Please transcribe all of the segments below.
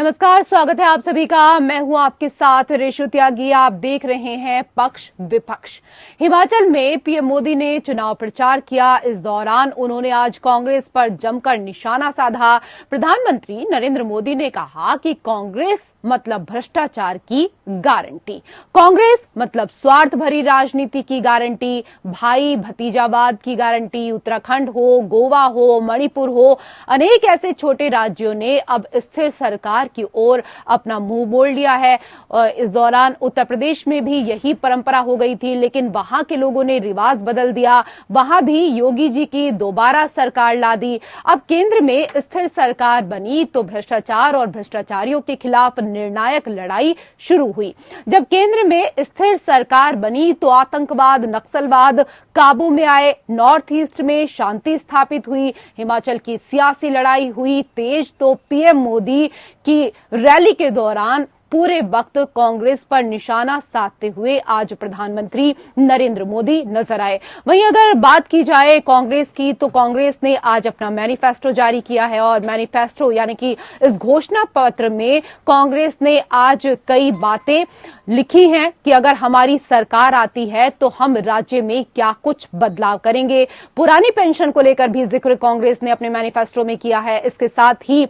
नमस्कार, स्वागत है आप सभी का। मैं हूं आपके साथ रेशु त्यागी। आप देख रहे हैं पक्ष विपक्ष। हिमाचल में पीएम मोदी ने चुनाव प्रचार किया। इस दौरान उन्होंने आज कांग्रेस पर जमकर निशाना साधा। प्रधानमंत्री नरेंद्र मोदी ने कहा कि कांग्रेस मतलब भ्रष्टाचार की गारंटी, कांग्रेस मतलब स्वार्थ भरी राजनीति की गारंटी, भाई भतीजावाद की गारंटी। उत्तराखंड हो, गोवा हो, मणिपुर हो, अनेक ऐसे छोटे राज्यों ने अब स्थिर सरकार की ओर अपना मुंह मोड़ लिया है। इस दौरान उत्तर प्रदेश में भी यही परंपरा हो गई थी, लेकिन वहां के लोगों ने रिवाज बदल दिया। वहां भी योगी जी की दोबारा सरकार ला दी। अब केंद्र में स्थिर सरकार बनी तो भ्रष्टाचार और भ्रष्टाचारियों के खिलाफ निर्णायक लड़ाई शुरू हुई। जब केंद्र में स्थिर सरकार बनी तो आतंकवाद, नक्सलवाद काबू में आए, नॉर्थ ईस्ट में शांति स्थापित हुई, हिमाचल की सियासी लड़ाई हुई तेज। तो पीएम मोदी की रैली के दौरान पूरे वक्त कांग्रेस पर निशाना साधते हुए आज प्रधानमंत्री नरेंद्र मोदी नजर आए। वहीं अगर बात की जाए कांग्रेस की, तो कांग्रेस ने आज अपना मैनिफेस्टो जारी किया है और मैनिफेस्टो यानी कि इस घोषणा पत्र में कांग्रेस ने आज कई बातें लिखी हैं कि अगर हमारी सरकार आती है तो हम राज्य में क्या कुछ बदलाव करेंगे। पुरानी पेंशन को लेकर भी जिक्र कांग्रेस ने अपने मैनिफेस्टो में किया है। इसके साथ ही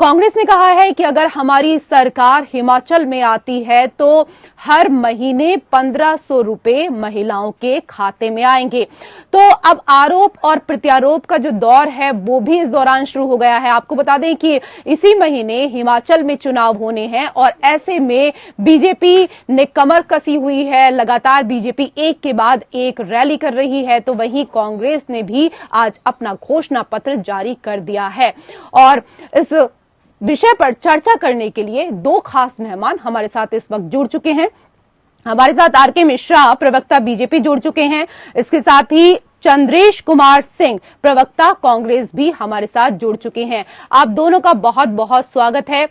कांग्रेस ने कहा है कि अगर हमारी सरकार हिमाचल में आती है तो हर महीने 1500 रुपए महिलाओं के खाते में आएंगे। तो अब आरोप और प्रत्यारोप का जो दौर है वो भी इस दौरान शुरू हो गया है। आपको बता दें कि इसी महीने हिमाचल में चुनाव होने हैं और ऐसे में बीजेपी ने कमर कसी हुई है। लगातार बीजेपी एक के बाद एक रैली कर रही है, तो वहीं कांग्रेस ने भी आज अपना घोषणा पत्र जारी कर दिया है। और इस विषय पर चर्चा करने के लिए दो खास मेहमान हमारे साथ इस वक्त जुड़ चुके हैं। हमारे साथ आर के मिश्रा, प्रवक्ता बीजेपी, जुड़ चुके हैं। इसके साथ ही चंद्रेश कुमार सिंह, प्रवक्ता कांग्रेस, भी हमारे साथ जुड़ चुके हैं। आप दोनों का बहुत बहुत स्वागत है।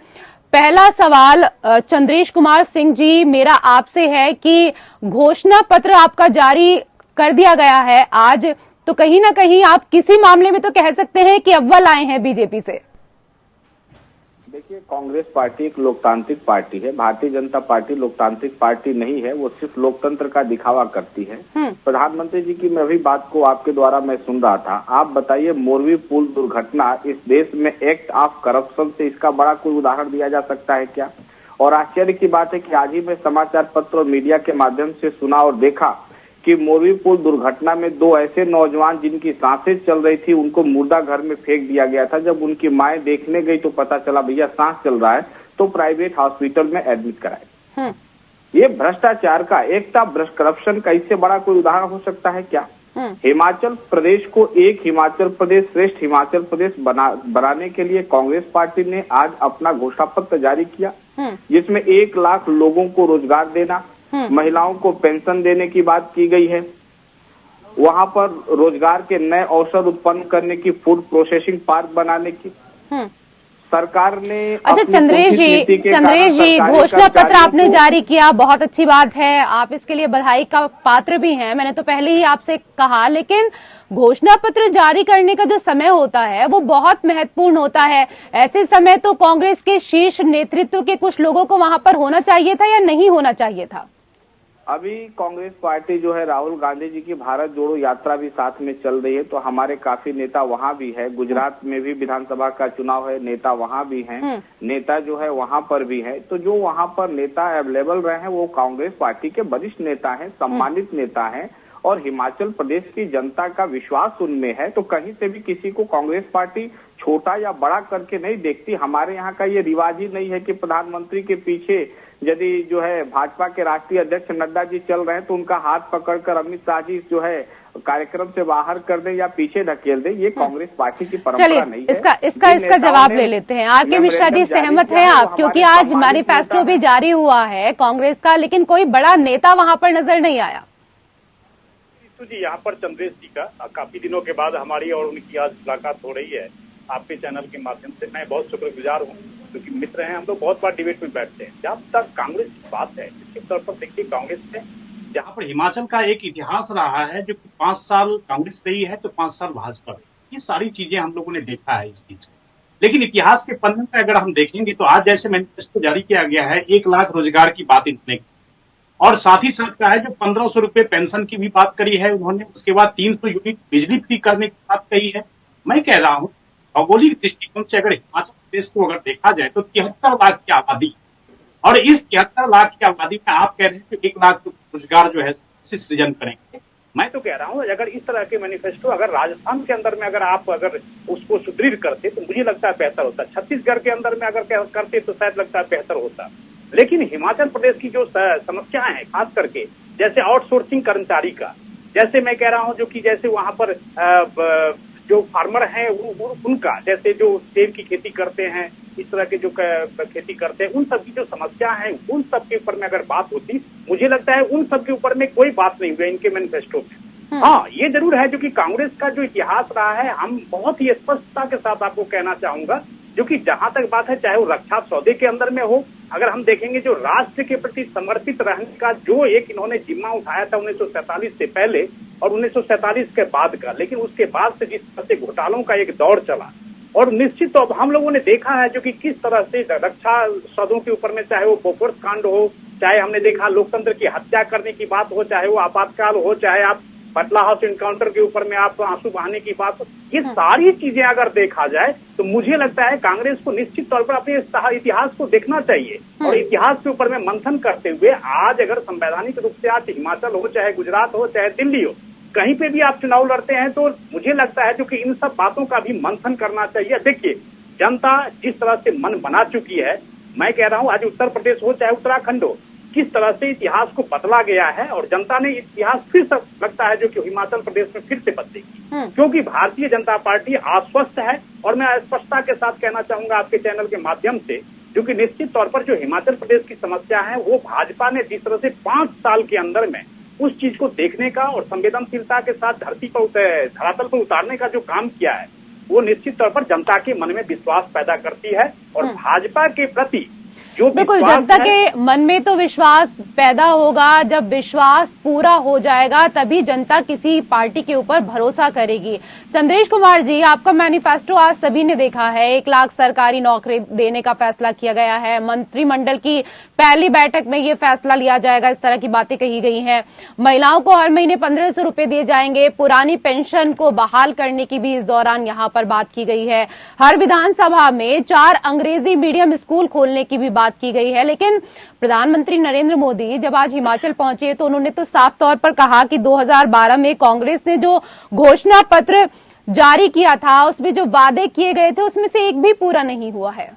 पहला सवाल चंद्रेश कुमार सिंह जी, मेरा आपसे है कि घोषणा पत्र आपका जारी कर दिया गया है आज, तो कहीं ना कहीं आप किसी मामले में तो कह सकते हैं कि अव्वल आए हैं बीजेपी से। देखिए, कांग्रेस पार्टी एक लोकतांत्रिक पार्टी है। भारतीय जनता पार्टी लोकतांत्रिक पार्टी नहीं है, वो सिर्फ लोकतंत्र का दिखावा करती है। प्रधानमंत्री जी की मैं भी बात को आपके द्वारा मैं सुन रहा था। आप बताइए, मोरवी पुल दुर्घटना इस देश में एक्ट ऑफ करप्शन से इसका बड़ा कोई उदाहरण दिया जा सकता है क्या? और आश्चर्य की बात है कि आज ही मैं समाचार पत्र और मीडिया के माध्यम से सुना और देखा कि मोरवी पुल दुर्घटना में दो ऐसे नौजवान जिनकी सांसें चल रही थी उनको मुर्दा घर में फेंक दिया गया था। जब उनकी माए देखने गई तो पता चला भैया सांस चल रहा है, तो प्राइवेट हॉस्पिटल में एडमिट कराए। ये भ्रष्टाचार का, एकता भ्रष्ट करप्शन का इससे बड़ा कोई उदाहरण हो सकता है क्या? हिमाचल प्रदेश को एक हिमाचल प्रदेश, श्रेष्ठ हिमाचल प्रदेश बनाने के लिए कांग्रेस पार्टी ने आज अपना घोषणा पत्र जारी किया, जिसमें 1 लाख लोगों को रोजगार देना, महिलाओं को पेंशन देने की बात की गई है। वहां पर रोजगार के नए अवसर उत्पन्न करने की, फूड प्रोसेसिंग पार्क बनाने की सरकार ने। अच्छा चंद्रेश जी, घोषणा पत्र आपने जारी किया, बहुत अच्छी बात है। आप इसके लिए बधाई का पात्र भी हैं, मैंने तो पहले ही आपसे कहा। लेकिन घोषणा पत्र जारी करने का जो समय होता है वो बहुत महत्वपूर्ण होता है। ऐसे समय तो कांग्रेस के शीर्ष नेतृत्व के कुछ लोगों को वहां पर होना चाहिए था या नहीं होना चाहिए था? अभी कांग्रेस पार्टी जो है, राहुल गांधी जी की भारत जोड़ो यात्रा भी साथ में चल रही है, तो हमारे काफी नेता वहां भी है। गुजरात में भी विधानसभा का चुनाव है, नेता वहां भी हैं, नेता जो है वहां पर भी है। तो जो वहां पर नेता अवेलेबल रहे हैं वो कांग्रेस पार्टी के वरिष्ठ नेता हैं, सम्मानित नेता हैं, और हिमाचल प्रदेश की जनता का विश्वास उनमें है। तो कहीं से भी किसी को कांग्रेस पार्टी छोटा या बड़ा करके नहीं देखती। हमारे यहाँ का ये रिवाज ही नहीं है कि प्रधानमंत्री के पीछे यदि जो है भाजपा के राष्ट्रीय अध्यक्ष नड्डा जी चल रहे हैं तो उनका हाथ पकड़कर अमित शाह जी जो है कार्यक्रम से बाहर कर दे या पीछे ढकेल दे, ये कांग्रेस पार्टी की परंपरा नहीं है। इसका जवाब ले लेते हैं। आर के मिश्रा जी, सहमत हैं आप? क्योंकि आज मैनिफेस्टो भी जारी हुआ है कांग्रेस का, लेकिन कोई बड़ा नेता वहां पर नजर नहीं आया। तो जी, यहाँ पर चंद्रेश जी का काफी दिनों के बाद हमारी और उनकी आज मुलाकात हो रही है आपके चैनल के माध्यम से। मैं बहुत शुक्रगुजार हूँ, क्योंकि मित्र हैं, हम लोग बहुत बार डिबेट में बैठते हैं। जब तक कांग्रेस की बात है, इसके तौर पर देखिए, कांग्रेस ने जहाँ पर हिमाचल का एक इतिहास रहा है, जो 5 साल कांग्रेस रही है तो 5 साल भाजपा रही, ये सारी चीजें हम लोगों ने देखा है इस बीच। लेकिन इतिहास के पन्ने में अगर हम देखेंगे तो आज जैसे मैनिफेस्टो जारी किया गया है, 1 लाख रोजगार की बात इन्होंने की और साथ ही साथ कहा है जो 1500 रुपए पेंशन की भी बात करी है उन्होंने, उसके बाद 300 यूनिट बिजली फ्री करने की बात कही है। मैं कह रहा हूँ भौगोलिक दृष्टिकोण से अगर हिमाचल प्रदेश को अगर देखा जाए तो 73 लाख की आबादी और इस 73 लाख की आबादी में आप कह रहे हैं कि 1 लाख रोजगार जो है सृजन करेंगे। मैं तो कह रहा हूँ अगर इस तरह के मैनिफेस्टो अगर राजस्थान के अंदर में अगर उसको सुदृढ़ करते तो मुझे लगता है बेहतर होता। छत्तीसगढ़ के अंदर में अगर करते तो शायद लगता है बेहतर होता। लेकिन हिमाचल प्रदेश की जो समस्याएं हैं खास करके जैसे आउटसोर्सिंग कर्मचारी का, जैसे मैं कह रहा हूँ जो कि जैसे वहां पर जो फार्मर हैं उनका, जैसे जो सेब की खेती करते हैं, इस तरह के जो खेती करते हैं, उन सब की जो समस्या है उन सब के ऊपर में अगर बात होती, मुझे लगता है उन सब के ऊपर में कोई बात नहीं हुई इनके मैनिफेस्टो में। हाँ, ये जरूर है जो कि कांग्रेस का जो इतिहास रहा है, हम बहुत ही स्पष्टता के साथ आपको कहना चाहूंगा, जो कि जहां तक बात है चाहे वो रक्षा सौदे के अंदर में हो, अगर हम देखेंगे जो राष्ट्र के प्रति समर्पित रहने का जो एक इन्होंने जिम्मा उठाया था 1947 से पहले और 1947 के बाद का, लेकिन उसके बाद से जिस तरह से घोटालों का एक दौर चला और निश्चित तो अब हम लोगों ने देखा है जो कि किस तरह से रक्षा सौदों के ऊपर में चाहे वो बोफोर्स कांड हो, चाहे हमने देखा लोकतंत्र की हत्या करने की बात हो, चाहे वो आपातकाल हो, चाहे आप पटला हाउस इनकाउंटर के ऊपर में आप आंसू बहाने की बात हो, ये सारी चीजें अगर देखा जाए तो मुझे लगता है कांग्रेस को निश्चित तौर पर अपने इतिहास को देखना चाहिए और इतिहास के ऊपर में मंथन करते हुए आज अगर संवैधानिक रूप से आज हिमाचल हो, चाहे गुजरात हो, चाहे दिल्ली हो, कहीं पे भी आप चुनाव लड़ते हैं तो मुझे लगता है जो कि इन सब बातों का भी मंथन करना चाहिए। देखिए, जनता जिस तरह से मन बना चुकी है, मैं कह रहा हूं आज उत्तर प्रदेश हो चाहे उत्तराखंड हो, किस तरह से इतिहास को बदला गया है और जनता ने इतिहास फिर से लगता है जो कि हिमाचल प्रदेश में फिर से बदलेगी, क्योंकि भारतीय जनता पार्टी आश्वस्त है। और मैं स्पष्टता के साथ कहना चाहूंगा आपके चैनल के माध्यम से, क्योंकि निश्चित तौर पर जो हिमाचल प्रदेश की समस्या है वो भाजपा ने जिस तरह से 5 साल के अंदर में उस चीज को देखने का और संवेदनशीलता के साथ धरातल पर उतारने का जो काम किया है, वो निश्चित तौर पर जनता के मन में विश्वास पैदा करती है और भाजपा के प्रति जो बिल्कुल जनता के मन में तो विश्वास पैदा होगा, जब विश्वास पूरा हो जाएगा तभी जनता किसी पार्टी के ऊपर भरोसा करेगी। चंद्रेश कुमार जी, आपका मैनिफेस्टो आज सभी ने देखा है, 1 लाख सरकारी नौकरी देने का फैसला किया गया है, मंत्रिमंडल की पहली बैठक में ये फैसला लिया जाएगा, इस तरह की बातें कही गई हैं। महिलाओं को हर महीने 1500 रुपए दिए जाएंगे, पुरानी पेंशन को बहाल करने की भी इस दौरान यहाँ पर बात की गई है। हर विधानसभा में 4 अंग्रेजी मीडियम स्कूल खोलने की भी बात की गई है। लेकिन प्रधानमंत्री नरेंद्र मोदी जब आज हिमाचल पहुंचे तो उन्होंने तो साफ तौर पर कहा कि 2012 में कांग्रेस ने जो घोषणा पत्र जारी किया था, उसमें जो वादे किए गए थे उसमें से एक भी पूरा नहीं हुआ है।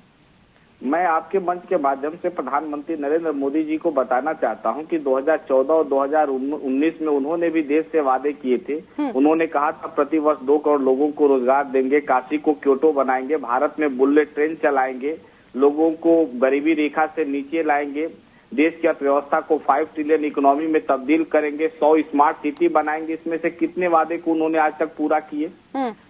मैं आपके मंच के माध्यम से प्रधानमंत्री नरेंद्र मोदी जी को बताना चाहता हूं कि 2014 और 2019 में उन्होंने भी देश से वादे किए थे। उन्होंने कहा था प्रतिवर्ष 2 करोड़ लोगों को रोजगार देंगे, काशी को क्योटो बनाएंगे, भारत में बुलेट ट्रेन चलाएंगे, लोगों को गरीबी रेखा से नीचे लाएंगे, देश की अर्थव्यवस्था को 5 ट्रिलियन इकोनॉमी में तब्दील करेंगे, 100 स्मार्ट सिटी बनाएंगे। इसमें से कितने वादे को उन्होंने आज तक पूरा किए?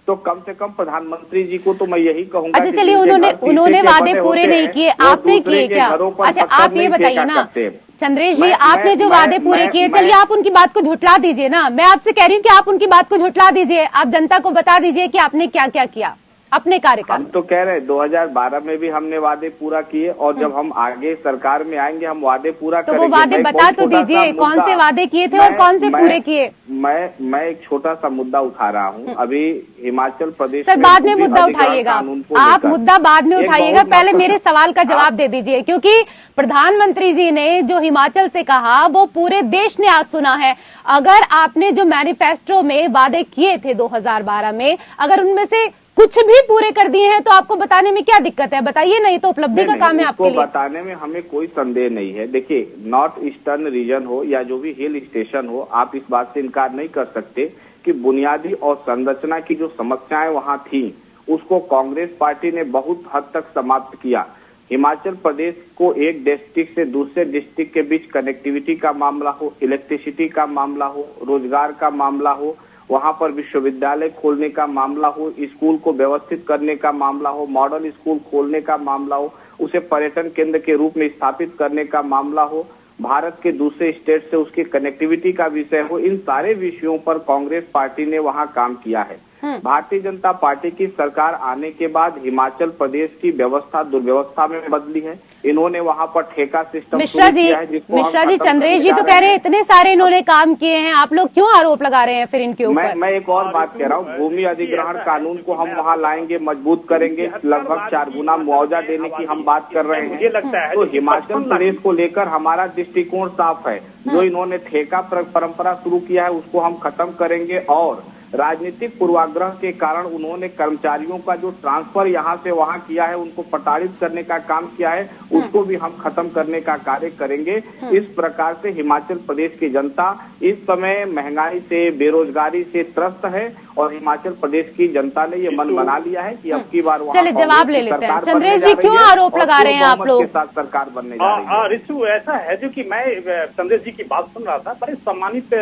तो कम से कम प्रधानमंत्री जी को तो मैं यही कहूंगा। अच्छा चलिए, उन्होंने वादे पूरे नहीं किए, आपने किए क्या? अच्छा आप ये बताइए ना चंद्रेश जी, आपने जो वादे पूरे किए, चलिए आप उनकी बात को झुठला दीजिए ना। मैं आपसे कह रही हूँ कि आप उनकी बात को झुठला दीजिए, आप जनता को बता दीजिए कि आपने क्या क्या किया अपने कार्यकाल। हम तो कह रहे हैं 2012 में भी हमने वादे पूरा किए और जब हम आगे सरकार में आएंगे हम वादे पूरा करेंगे। तो वो वादे बता तो दीजिए, कौन से वादे किए थे और कौन से पूरे किए? मैं एक छोटा सा मुद्दा उठा रहा हूँ। अभी हिमाचल प्रदेश सर बाद में मुद्दा उठाइएगा, आप मुद्दा बाद में उठाइएगा, पहले मेरे सवाल का जवाब दे दीजिए, क्योंकि प्रधानमंत्री जी ने जो हिमाचल से कहा वो पूरे देश ने आज सुना है। अगर आपने जो मैनिफेस्टो में वादे किए थे 2012 में, अगर उनमें से कुछ भी पूरे कर दिए हैं तो आपको बताने में क्या दिक्कत है? बताइए, नहीं तो उपलब्धि का काम है आपके लिए। बताने में हमें कोई संदेह नहीं है। देखिए, नॉर्थ ईस्टर्न रीजन हो या जो भी हिल स्टेशन हो, आप इस बात से इनकार नहीं कर सकते कि बुनियादी और संरचना की जो समस्याएं वहां थी उसको कांग्रेस पार्टी ने बहुत हद तक समाप्त किया। हिमाचल प्रदेश को एक डिस्ट्रिक्ट से दूसरे डिस्ट्रिक्ट के बीच कनेक्टिविटी का मामला हो, इलेक्ट्रिसिटी का मामला हो, रोजगार का मामला हो, वहां पर विश्वविद्यालय खोलने का मामला हो, स्कूल को व्यवस्थित करने का मामला हो, मॉडल स्कूल खोलने का मामला हो, उसे पर्यटन केंद्र के रूप में स्थापित करने का मामला हो, भारत के दूसरे स्टेट से उसकी कनेक्टिविटी का विषय हो, इन सारे विषयों पर कांग्रेस पार्टी ने वहां काम किया है। भारतीय जनता पार्टी की सरकार आने के बाद हिमाचल प्रदेश की व्यवस्था दुर्व्यवस्था में बदली है। इन्होंने वहां पर ठेका सिस्टम मिश्रा जी चंद्रेश जी तो कह रहे हैं इतने सारे इन्होंने काम किए हैं, आप लोग क्यों आरोप लगा रहे हैं फिर इनके ऊपर? मैं एक और बात कह रहा हूँ, भूमि अधिग्रहण कानून को हम वहाँ लाएंगे, मजबूत करेंगे, लगभग 4 गुना मुआवजा देने की हम बात कर रहे हैं। तो हिमाचल प्रदेश को लेकर हमारा दृष्टिकोण साफ है। जो इन्होंने ठेका परंपरा शुरू किया है उसको हम खत्म करेंगे और राजनीतिक पूर्वाग्रह के कारण उन्होंने कर्मचारियों का जो ट्रांसफर यहाँ से वहाँ किया है, उनको प्रताड़ित करने का काम किया है, उसको भी हम खत्म करने का कार्य करेंगे। इस प्रकार से हिमाचल प्रदेश की जनता इस समय महंगाई से, बेरोजगारी से त्रस्त है और हिमाचल प्रदेश की जनता ने ये मन बना लिया है कि अब की बार चलिए जवाब ले लेते हैं। चंद्रेश जी क्यों आरोप लगा रहे हैं आप लोग? के साथ सरकार बनने जा रही है। ऋतु ऐसा है जो कि मैं चंद्रेश जी की बात सुन रहा था, बड़े सम्मानित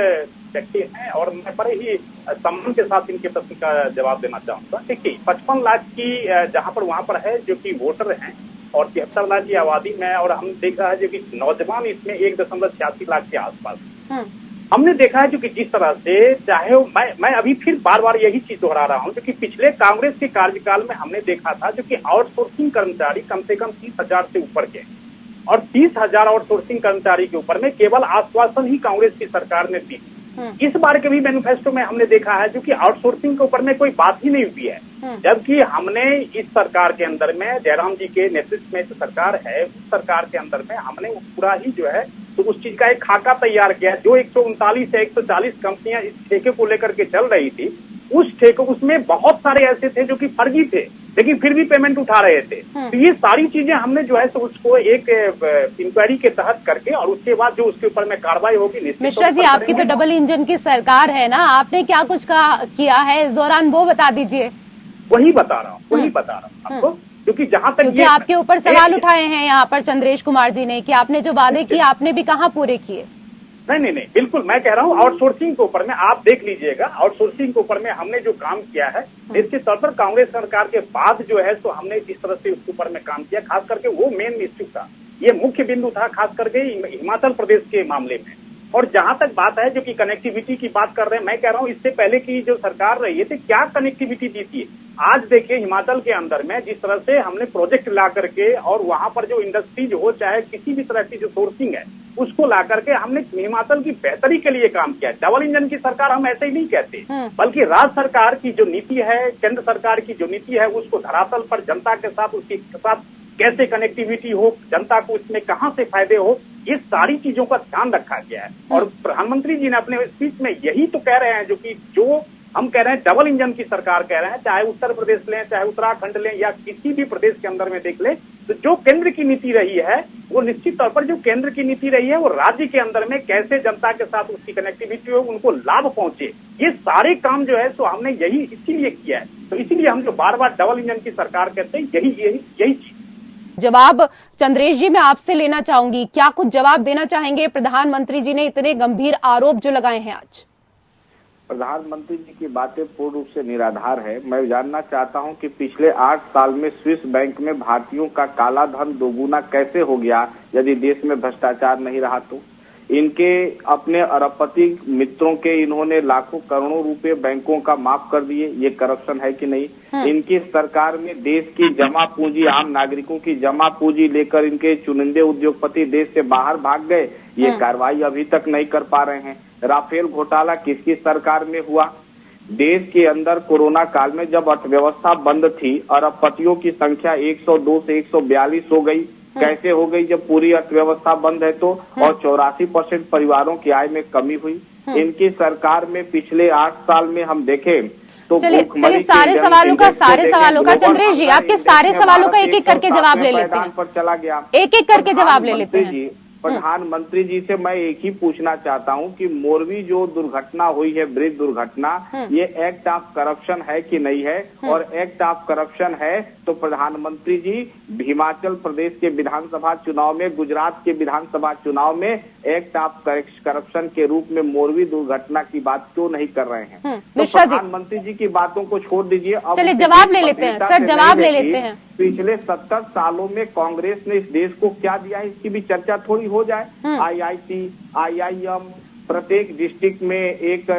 व्यक्ति हैं और मैं बड़े ही सम्मान के साथ इनके प्रश्न का जवाब देना चाहूंगा। देखिए 55 लाख की जहां पर वहां पर है जो कि वोटर हैं और 73 लाख की आबादी में, और हम देख रहा है जो कि नौजवान इसमें 1.86 लाख के आसपास। हमने देखा है जो कि जिस तरह से चाहे मैं अभी फिर बार बार यही चीज दोहरा रहा हूं, जो कि पिछले कांग्रेस के कार्यकाल में हमने देखा था जो कि आउटसोर्सिंग कर्मचारी कम से कम 30,000 से ऊपर के, और 30,000 आउटसोर्सिंग कर्मचारी के ऊपर में केवल आश्वासन ही कांग्रेस की सरकार ने दी। इस बार के भी मैनिफेस्टो में हमने देखा है जो कि आउटसोर्सिंग के ऊपर में कोई बात ही नहीं हुई है, जबकि हमने इस सरकार के अंदर में जयराम जी के नेतृत्व में जो सरकार है उस सरकार के अंदर में हमने पूरा ही जो है तो उस चीज का एक खाका तैयार किया। जो 139 से 140 कंपनियां इस ठेके को लेकर के चल रही थी, उस ठेके उसमें बहुत सारे ऐसे थे जो कि फर्जी थे लेकिन फिर भी पेमेंट उठा रहे थे। तो ये सारी चीजें हमने जो है तो उसको एक इंक्वायरी के तहत करके और उसके बाद जो उसके ऊपर में कार्रवाई होगी। मिश्रा जी आपकी तो डबल इंजन की सरकार है ना, आपने क्या कुछ किया है इस दौरान वो बता दीजिए। वही बता रहा हूँ आपको, क्योंकि जहां तक क्योंकि आपके ऊपर सवाल उठाए हैं यहाँ पर चंद्रेश कुमार जी ने कि आपने जो वादे किए आपने भी कहाँ पूरे किए। नहीं, बिल्कुल मैं कह रहा हूँ आउटसोर्सिंग के ऊपर में आप देख लीजिएगा, आउटसोर्सिंग के ऊपर में हमने जो काम किया है इसके तौर पर कांग्रेस सरकार के बाद जो है तो हमने जिस तरह से उसके ऊपर में काम किया, खास करके वो मेन इश्यू था, ये मुख्य बिंदु था खास करके हिमाचल प्रदेश के मामले में। और जहां तक बात है जो कि कनेक्टिविटी की बात कर रहे हैं, मैं कह रहा हूं इससे पहले की जो सरकार रही है तो क्या कनेक्टिविटी दी थी। आज देखिए हिमाचल के अंदर में जिस तरह से हमने प्रोजेक्ट ला करके और वहां पर जो इंडस्ट्रीज हो चाहे किसी भी तरह की जो सोर्सिंग है उसको ला करके हमने हिमाचल की बेहतरी के लिए काम किया। डबल इंजन की सरकार हम ऐसे ही नहीं कहते, बल्कि राज्य सरकार की जो नीति है, केंद्र सरकार की जो नीति है उसको धरातल पर जनता के साथ उसके साथ कैसे कनेक्टिविटी हो, जनता को इसमें कहां से फायदे हो, ये सारी चीजों का ध्यान रखा गया है। और प्रधानमंत्री जी ने अपने स्पीच में यही तो कह रहे हैं जो हम कह रहे हैं डबल इंजन की सरकार कह रहे हैं, चाहे उत्तर प्रदेश लें, चाहे उत्तराखंड लें या किसी भी प्रदेश के अंदर में देख लें, तो जो केंद्र की नीति रही है वो निश्चित तौर पर जो केंद्र की नीति रही है वो राज्य के अंदर में कैसे जनता के साथ उसकी कनेक्टिविटी हो, उनको लाभ पहुंचे, ये सारे काम जो है तो हमने यही इसीलिए किया है। तो इसीलिए हम जो बार बार डबल इंजन की सरकार कहते हैं यही चीज। जवाब चंद्रेश जी मैं आपसे लेना चाहूंगी, क्या कुछ जवाब देना चाहेंगे? प्रधानमंत्री जी ने इतने गंभीर आरोप जो लगाए हैं आज। प्रधानमंत्री जी की बातें पूर्ण रूप से निराधार है। मैं जानना चाहता हूं कि पिछले 8 साल में स्विस बैंक में भारतीयों का काला धन दोगुना कैसे हो गया यदि देश में भ्रष्टाचार नहीं रहा तो। इनके अपने अरबपति मित्रों के इन्होंने लाखों करोड़ों रुपए बैंकों का माफ कर दिए, ये करप्शन है कि नहीं। इनकी सरकार में देश की जमा पूंजी, आम नागरिकों की जमा पूंजी लेकर इनके चुनिंदे उद्योगपति देश से बाहर भाग गए, ये कार्रवाई अभी तक नहीं कर पा रहे हैं। राफेल घोटाला किसकी सरकार में हुआ? देश के अंदर कोरोना काल में जब अर्थव्यवस्था बंद थी, अरबपतियों की संख्या 102 से 142 हो गई। कैसे हो गई? जब पूरी अर्थव्यवस्था बंद है तो, और 84% परिवारों की आय में कमी हुई। इनकी सरकार में पिछले 8 साल में हम देखें तो चलिए सारे सवालों का चंद्रेश जी आपके सारे सवालों का एक एक करके जवाब ले लेते हैं। पर चला गया, एक एक करके जवाब ले लेते हैं। प्रधानमंत्री जी से मैं एक ही पूछना चाहता हूं कि मोरवी जो दुर्घटना हुई है, ब्रिज दुर्घटना, ये एक्ट ऑफ करप्शन है कि नहीं है? और एक्ट ऑफ करप्शन है तो प्रधानमंत्री जी हिमाचल प्रदेश के विधानसभा चुनाव में, गुजरात के विधानसभा चुनाव में एक्ट ऑफ करप्शन के रूप में मोरवी दुर्घटना की बात क्यों नहीं कर रहे हैं? तो प्रधानमंत्री जी की बातों को छोड़ दीजिए, चलिए जवाब ले लेते हैं सर, जवाब ले लेते हैं। पिछले 70 सालों में कांग्रेस ने इस देश को क्या दिया है इसकी भी चर्चा थोड़ी हो जाए। IIT, IIM, प्रत्येक डिस्ट्रिक्ट में एक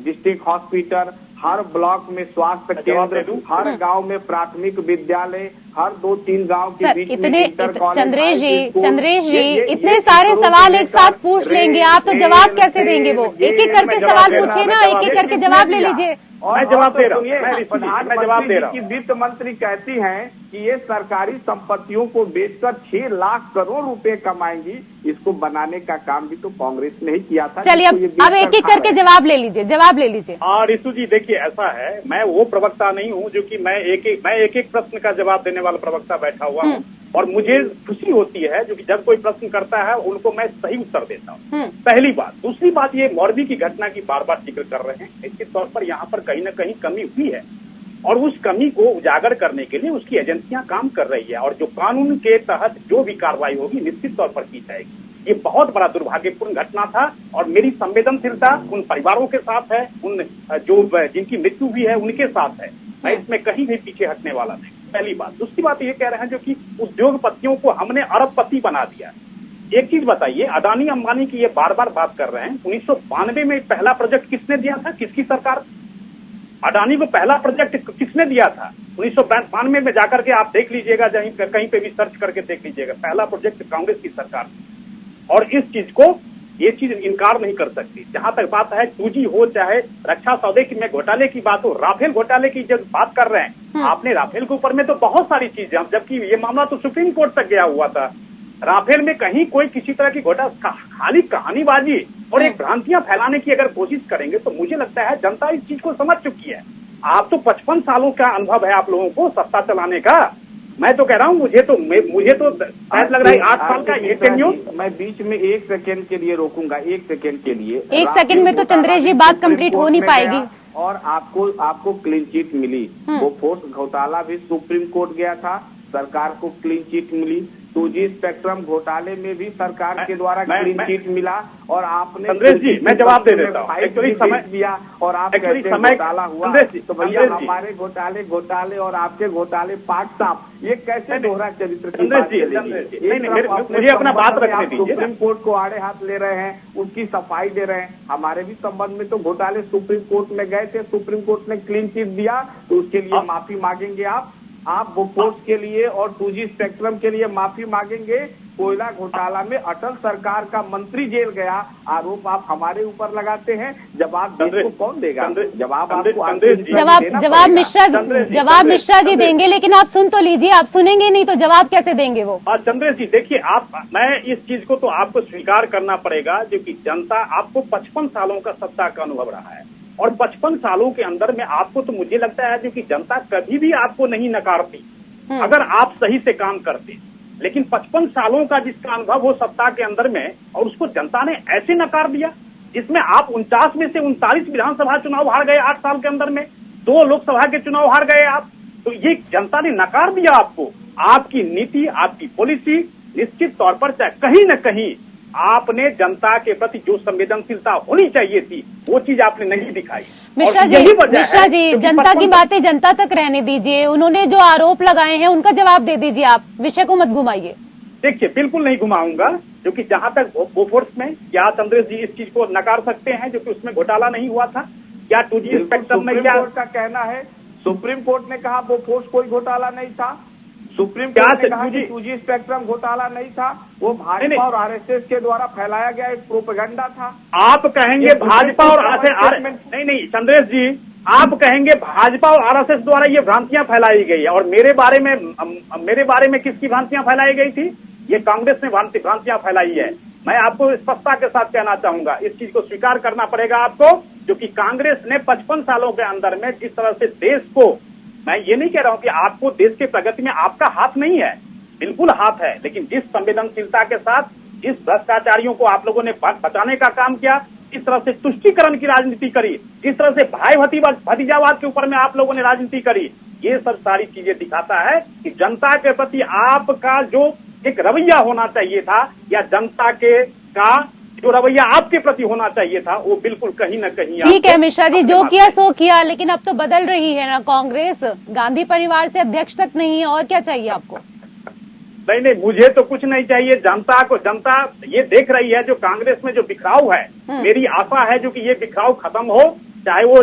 डिस्ट्रिक्ट हॉस्पिटल, हर ब्लॉक में स्वास्थ्य केंद्र, हर गांव में प्राथमिक विद्यालय, हर 2-3 गांव के बीच में इंटर कॉलेज। चंद्रेश जी इतने सारे सवाल एक साथ पूछ लेंगे आप, तो जवाब कैसे देंगे? वो एक एक करके सवाल पूछिए ना, एक एक करके जवाब ले लीजिए। मैं जवाब दे रहा हूँ, प्रधानमंत्री जी की वित्त मंत्री कहती हैं कि ये सरकारी संपत्तियों को बेचकर 6 लाख करोड़ रुपए कमाएंगी। इसको बनाने का काम भी तो कांग्रेस ने ही किया था। चलिए अब एक एक करके जवाब ले लीजिए। रितु जी देखिए, ऐसा है, मैं वो प्रवक्ता नहीं हूँ जो कि मैं एक एक प्रश्न का जवाब देने वाला प्रवक्ता बैठा हुआ हूँ, और मुझे खुशी होती है जो कि जब कोई प्रश्न करता है उनको मैं सही उत्तर देता हूँ। पहली बात। दूसरी बात, ये मोरबी की घटना की बार बार जिक्र कर रहे हैं, निश्चित तौर पर यहाँ पर कहीं न कहीं कमी हुई है, और उस कमी को उजागर करने के लिए उसकी एजेंसियां काम कर रही है, और जो कानून के तहत जो भी कार्रवाई होगी निश्चित तौर पर की जाएगी। ये बहुत बड़ा दुर्भाग्यपूर्ण घटना था, और मेरी संवेदनशीलता उन परिवारों के साथ है, उन जो जिनकी मृत्यु हुई है उनके साथ है। मैं इसमें कहीं भी पीछे हटने वाला नहीं, पहली बात। दूसरी बात ये कह रहे हैं जो कि उद्योगपतियों को हमने अरबपति बना दिया। एक चीज बताइए, अदानी अंबानी की ये बार बार बात कर रहे हैं, 1992 में पहला प्रोजेक्ट किसने दिया था? किसकी सरकार? अडानी को पहला प्रोजेक्ट किसने दिया था? 1992 में जाकर के आप देख लीजिएगा, कहीं पे भी सर्च करके देख लीजिएगा, पहला प्रोजेक्ट कांग्रेस की सरकार। और इस चीज को, ये चीज इनकार नहीं कर सकती। जहां तक बात है 2G हो, चाहे रक्षा सौदे की में घोटाले की बात हो, राफेल घोटाले की जब बात कर रहे हैं, आपने राफेल के ऊपर में तो बहुत सारी चीजें, जबकि ये मामला तो सुप्रीम कोर्ट तक गया हुआ था। राफेल में कहीं कोई किसी तरह की घोटाला, खाली कहानीबाजी और एक भ्रांतियां फैलाने की अगर कोशिश करेंगे तो मुझे लगता है जनता इस चीज को समझ चुकी है। आप तो 55 सालों का अनुभव है आप लोगों को सत्ता चलाने का। मैं तो कह रहा हूँ, मुझे तो शायद लग रहा है 8 साल का ये टेन्योर। मैं बीच में 1 सेकेंड के लिए रोकूंगा, 1 सेकेंड के लिए। 1 सेकेंड में तो चंद्रेश जी बात कंप्लीट हो नहीं पाएगी। और आपको क्लीन चिट मिली। वो फोर्स घोटाला भी सुप्रीम कोर्ट गया था, सरकार को क्लीन चिट मिली। 2G स्पेक्ट्रम घोटाले में भी सरकार के द्वारा क्लीन चिट मिला, और आपने चंद्रेश जी मैं जवाब दे देता हूँ, एक्चुअली समय दिया, और आप कहते हैं घोटाला हुआ। तो भैया हमारे घोटाले और आपके घोटाले पार्ट साफ, ये कैसे दोहरा चरित्र की बात चलेगी? मुझे अपना बात रखने दीजिए। सुप्रीम कोर्ट को आड़े हाथ ले रहे हैं, उसकी सफाई दे रहे हैं। हमारे भी संबंध में तो घोटाले सुप्रीम कोर्ट में गए थे, सुप्रीम कोर्ट ने क्लीन चिट दिया, तो उसके लिए माफी मांगेंगे आप बोफोर्स के लिए और 2G स्पेक्ट्रम के लिए माफी मांगेंगे। कोयला घोटाला में अटल सरकार का मंत्री जेल गया, आरोप आप हमारे ऊपर लगाते हैं। जवाब देश को कौन देगा? जवाब जवाब मिश्रा जी देंगे, लेकिन आप सुन तो लीजिए। आप सुनेंगे नहीं तो जवाब कैसे देंगे वो? चंद्रेश जी देखिए, मैं इस चीज को तो आपको स्वीकार करना पड़ेगा, जो कि जनता, आपको 55 सालों का सत्ता का अनुभव रहा है, और 55 सालों के अंदर में आपको तो मुझे लगता है जो कि जनता कभी भी आपको नहीं नकारती अगर आप सही से काम करते। लेकिन 55 सालों का जिसका अनुभव हो सत्ता के अंदर में, और उसको जनता ने ऐसे नकार दिया, जिसमें आप 49 में से 39 विधानसभा चुनाव हार गए 8 साल के अंदर में, 2 लोकसभा के चुनाव हार गए आप। तो ये जनता ने नकार दिया आपको। आपकी नीति, आपकी पॉलिसी निश्चित तौर पर कहीं न कहीं आपने जनता के प्रति जो संवेदनशीलता होनी चाहिए थी वो चीज आपने नहीं दिखाई। मिश्रा जी जनता की बातें जनता तक रहने दीजिए। उन्होंने जो आरोप लगाए हैं उनका जवाब दे दीजिए, आप विषय को मत घुमाइए। देखिए बिल्कुल नहीं घुमाऊंगा, क्योंकि जहां तक बोफोर्स में, क्या चंद्रेश जी इस चीज को नकार सकते हैं जो कि उसमें घोटाला नहीं हुआ था? क्या 2G स्पेक्ट्रम में क्या का कहना है? सुप्रीम कोर्ट ने कहा बोफोर्स कोई घोटाला नहीं था। सुप्रीम कोर्ट ने कहा कि 2G स्पेक्ट्रम घोटाला नहीं था, वो भाजपा और आरएसएस के द्वारा फैलाया गया एक प्रोपेगेंडा था। आप कहेंगे भाजपा और नहीं चंद्रेश जी, आप कहेंगे भाजपा और आरएसएस द्वारा ये भ्रांतियां फैलाई गई है, और मेरे बारे में किसकी भ्रांतियां फैलाई गई थी? ये कांग्रेस ने भ्रांतियां फैलाई है। मैं आपको स्पष्टता के साथ कहना चाहूंगा, इस चीज को स्वीकार करना पड़ेगा आपको, जो कि कांग्रेस ने 55 सालों के अंदर में जिस तरह से देश को, मैं ये नहीं कह रहा हूं कि आपको देश के प्रगति में आपका हाथ नहीं है, बिल्कुल हाथ है, लेकिन जिस संवेदनशीलता के साथ, जिस भ्रष्टाचारियों को आप लोगों ने बचाने का काम किया, जिस तरह से तुष्टीकरण की राजनीति करी, जिस तरह से भाई भतीजावाद के ऊपर में आप लोगों ने राजनीति करी, ये सब सारी चीजें दिखाता है कि जनता के प्रति आपका जो एक रवैया होना चाहिए था, या जनता का जो रवैया आपके प्रति होना चाहिए था, वो बिल्कुल कहीं न कहीं। ठीक है मिश्रा जी, जो किया सो किया, लेकिन अब तो बदल रही है ना कांग्रेस, गांधी परिवार से अध्यक्ष तक नहीं है, और क्या चाहिए आपको? नहीं, मुझे तो कुछ नहीं चाहिए। जनता ये देख रही है जो कांग्रेस में जो बिखराव है, मेरी आशा है जो कि ये बिखराव खत्म हो, चाहे वो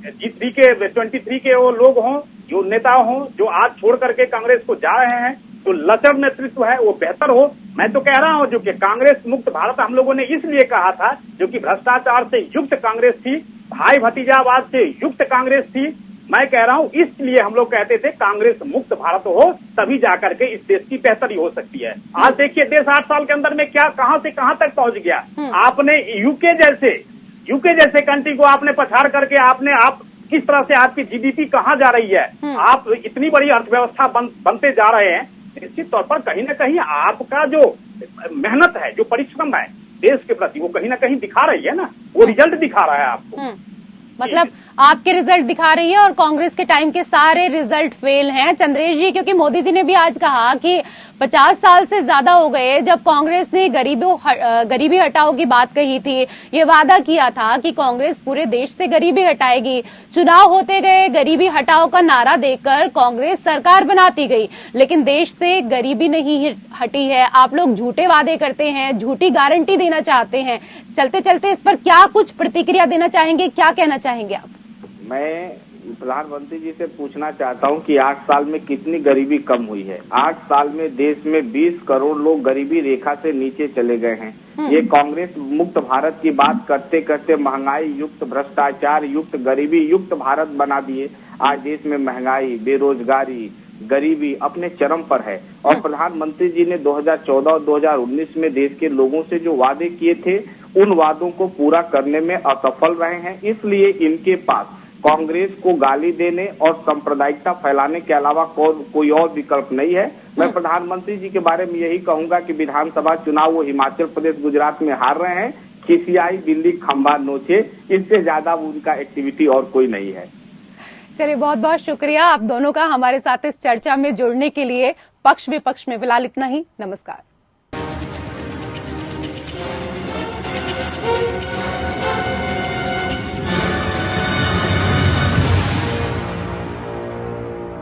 G3 के 23 के वो लोग हों, जो नेता हों, जो आज छोड़ करके कांग्रेस को जा रहे हैं, जो लचर नेतृत्व है वो बेहतर हो। मैं तो कह रहा हूं जो कि कांग्रेस मुक्त भारत हम लोगों ने इसलिए कहा था, जो कि भ्रष्टाचार से युक्त कांग्रेस थी, भाई भतीजावाद से युक्त कांग्रेस थी। मैं कह रहा हूं इसलिए हम लोग कहते थे कांग्रेस मुक्त भारत हो, तभी जाकर के इस देश की बेहतरी हो सकती है। आज देखिए देश 8 साल के अंदर में क्या कहां से कहां तक पहुंच गया। आपने यूके जैसे कंट्री को आपने पछाड़ करके आप किस तरह से आपकी जीडीपी कहां जा रही है, आप इतनी बड़ी अर्थव्यवस्था बनते जा रहे हैं। निश्चित तौर पर कहीं ना कहीं आपका जो मेहनत है, जो परिश्रम है देश के प्रति, वो कहीं ना कहीं दिखा रही है ना, वो रिजल्ट दिखा रहा है आपको। मतलब आपके रिजल्ट दिखा रही है और कांग्रेस के टाइम के सारे रिजल्ट फेल हैं चंद्रेश जी, क्योंकि मोदी जी ने भी आज कहा कि 50 साल से ज्यादा हो गए जब कांग्रेस ने गरीबी हटाओ की बात कही थी, ये वादा किया था कि कांग्रेस पूरे देश से गरीबी हटाएगी। चुनाव होते गए, गरीबी हटाओ का नारा देकर कांग्रेस सरकार बनाती गई, लेकिन देश से गरीबी नहीं हटी है। आप लोग झूठे वादे करते हैं, झूठी गारंटी देना चाहते हैं। चलते चलते इस पर क्या कुछ प्रतिक्रिया देना चाहेंगे, क्या कहना चाहेंगे आप? मैं प्रधानमंत्री जी से पूछना चाहता हूं कि 8 साल में कितनी गरीबी कम हुई है। 8 साल में देश में 20 करोड़ लोग गरीबी रेखा से नीचे चले गए हैं। ये कांग्रेस मुक्त भारत की बात करते करते महंगाई युक्त, भ्रष्टाचार युक्त, गरीबी युक्त भारत बना दिए। आज देश में महंगाई, बेरोजगारी, गरीबी अपने चरम पर है। और प्रधानमंत्री जी ने 2014 और 2019 में देश के लोगों से जो वादे किए थे, उन वादों को पूरा करने में असफल रहे हैं। इसलिए इनके पास कांग्रेस को गाली देने और सांप्रदायिकता फैलाने के अलावा कोई और विकल्प नहीं है। मैं प्रधानमंत्री जी के बारे में यही कहूंगा कि विधानसभा चुनाव वो हिमाचल प्रदेश, गुजरात में हार रहे हैं। खिसियाई बिल्ली खंबा नोचे, इससे ज्यादा उनका एक्टिविटी और कोई नहीं है। चलिए, बहुत बहुत शुक्रिया आप दोनों का हमारे साथ इस चर्चा में जुड़ने के लिए। पक्ष विपक्ष में फिलहाल इतना ही। नमस्कार।